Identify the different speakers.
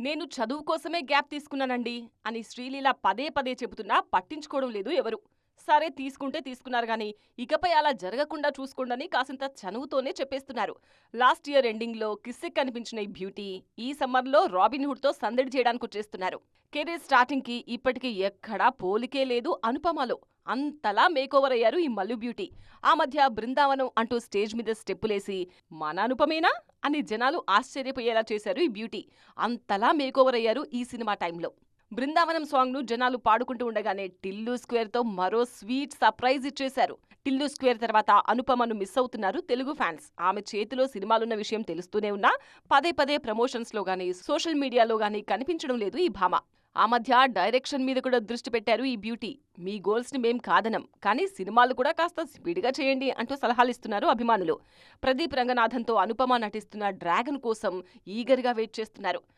Speaker 1: నేను చదువు కోసమే గ్యాప్ తీసుకున్నానండి అని శ్రీలీల పదే పదే చెబుతున్నా పట్టించుకోవడం లేదు ఎవరు. సరే తీసుకుంటే తీసుకున్నారు గాని, ఇకపై అలా జరగకుండా చూసుకోండని కాసింత చనువుతోనే చెప్పేస్తున్నారు. లాస్ట్ ఇయర్ ఎండింగ్‌లో కిస్సెక్ కనిపించిన ఈ బ్యూటీ ఈ సమ్మర్‌లో రాబిన్‌హుడ్‌తో సందడి చేయడానికొచ్చేస్తున్నారు. కెరీర్ స్టార్టింగ్‌కి ఇప్పటికి ఎక్కడా పోలికే లేదు అనుపమలో. అంతలా మేకోవర్ అయ్యారు ఈ మల్లు బ్యూటీ. ఆ మధ్య బృందావనం అంటూ స్టేజ్ మీద స్టెప్పులేసి మన అనుపమేనా అని జనాలు ఆశ్చర్యపోయేలా చేశారు ఈ బ్యూటీ. అంతలా మేకోవర్ అయ్యారు ఈ సినిమా టైంలో. బృందావనం సాంగ్‌ను జనాలు పాడుకుంటూ ఉండగానే టిల్లు స్క్వేర్‌తో మరో స్వీట్ సర్ప్రైజ్ ఇచ్చేశారు. టిల్లు స్క్వేర్ తర్వాత అనుపమను మిస్ అవుతున్నారు తెలుగు ఫ్యాన్స్. ఆమె చేతిలో సినిమాలున్న విషయం తెలుస్తూనే ఉన్నా పదే పదే ప్రమోషన్స్‌లో గానీ, సోషల్ మీడియాలో గానీ కనిపించడం లేదు ఈ భామ. ఆ మధ్య డైరెక్షన్ మీద కూడా దృష్టి పెట్టారు ఈ బ్యూటీ. మీ గోల్స్‌ని మేం కాదనం, కానీ సినిమాలు కూడా కాస్త స్పీడ్‌గా చేయండి అంటూ సలహాలిస్తున్నారు అభిమానులు. ప్రదీప్ రంగనాథన్‌తో అనుపమ నటిస్తున్న డ్రాగన్ కోసం ఈగర్‌గా వెయిట్ చేస్తున్నారు.